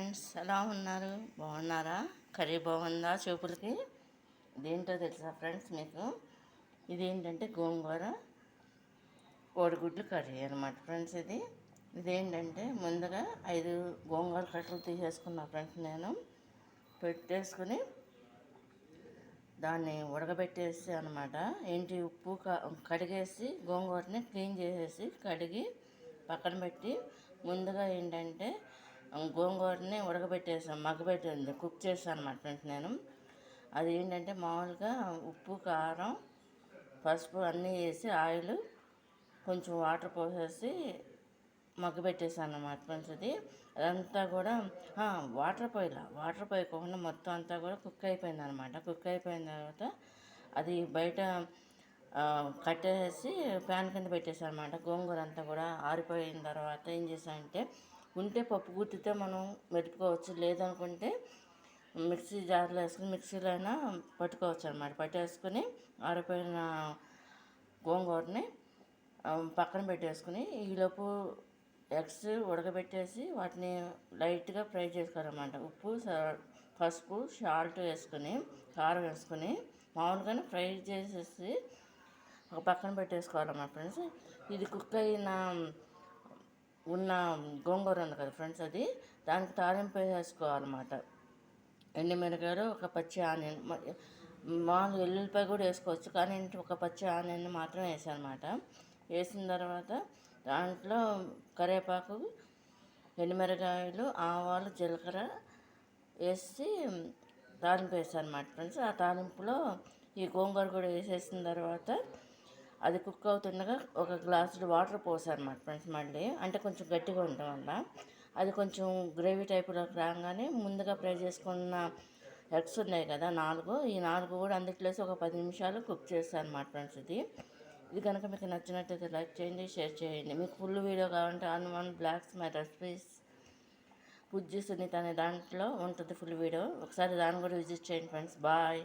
Friends, ఎలా ఉన్నారు? బాగున్నారా? కర్రీ బాగుందా చూపులకి? ఇదేంటో తెలుసా ఫ్రెండ్స్ మీకు? ఇదేంటంటే గోంగూర కోడిగుడ్లు కర్రీ అనమాట ఫ్రెండ్స్. ఇదేంటంటే ముందుగా 5 గోంగూర కట్టలు తీసేసుకున్నా ఫ్రెండ్స్. నేను పెట్టేసుకుని దాన్ని ఉడకబెట్టేసి అనమాట. ఉప్పు కడిగేసి గోంగూరని క్లీన్ చేసేసి కడిగి పక్కన పెట్టి ముందుగా గోంగూరని ఉడకబెట్టేసాను, మగ్గబెట్టింది కుక్ చేశాను అనమాట ఫ్రెండ్స్. నేను అది మామూలుగా ఉప్పు, కారం, పసుపు అన్నీ వేసి ఆయిల్ కొంచెం వాటర్ పోసేసి మగ్గబెట్టేసాను అనమాట ఫ్రెండ్స్. అదంతా కూడా వాటర్ పోయకుండా మొత్తం అంతా కూడా కుక్ అయిపోయింది అనమాట. కుక్ అయిపోయిన తర్వాత అది బయట కట్టేసి ప్యాన్ కింద పెట్టేసాను అనమాట. గోంగూర అంతా కూడా ఆరిపోయిన తర్వాత ఏం చేశానంటే, ఉంటే పప్పు గుత్తితో మనం మెతుపుకోవచ్చు, లేదనుకుంటే మిక్సీ జార్లో వేసుకుని మిక్సీలో అయినా పట్టుకోవచ్చు అనమాట. పట్టేసుకుని ఆరిపోయిన గోంగూరని పక్కన పెట్టేసుకుని ఈలోపు ఎగ్స్ ఉడకబెట్టేసి వాటిని లైట్గా ఫ్రై చేసుకోవాలన్నమాట. ఉప్పు, పసుపు, సాల్ట్ వేసుకుని కారం వేసుకుని మామూలుగానే ఫ్రై చేసేసి ఒక పక్కన పెట్టేసుకోవాలన్నమాట ఫ్రెండ్స్. ఇది కుక్ అయిన ఉన్న గోంగూర ఉంది కదా ఫ్రెండ్స్, దానికి తాలింపు వేసుకోవాలన్నమాట. ఎండుమిరగాయలు, ఒక పచ్చి ఆనియన్, మామూలు ఎల్లుల్లిపాయ కూడా వేసుకోవచ్చు, కానీ ఒక పచ్చి ఆనియన్ మాత్రం వేసానమాట. వేసిన తర్వాత దాంట్లో కరివేపాకు, ఎండుమిరగాయలు, ఆవాలు, జీలకర్ర వేసి తాలింపు వేసాను అనమాట ఫ్రెండ్స్. ఆ తాలింపులో ఈ గోంగూర కూడా వేసేసిన తర్వాత అది కుక్ అవుతుండగా ఒక గ్లాసుడు వాటర్ పోసాను అనమాట ఫ్రెండ్స్. మళ్ళీ అంటే కొంచెం గట్టిగా ఉండటం వల్ల అది కొంచెం గ్రేవీ టైపులోకి రాగానే ముందుగా ఫ్రై చేసుకున్న ఎగ్స్ ఉన్నాయి కదా 4, ఈ 4 కూడా అందుట్లో ఒక 10 నిమిషాలు కుక్ చేస్తాను అనమాట ఫ్రెండ్స్. ఇది కనుక మీకు నచ్చినట్టయితే లైక్ చేయండి, షేర్ చేయండి. మీకు ఫుల్ వీడియో కావాలంటే ఆన్ బ్లాగ్స్ మై రెసిపీస్ పూజ్య సునీత అనే దాంట్లో ఉంటుంది ఫుల్ వీడియో. ఒకసారి దాన్ని కూడా విజిట్ చేయండి ఫ్రెండ్స్. బాయ్.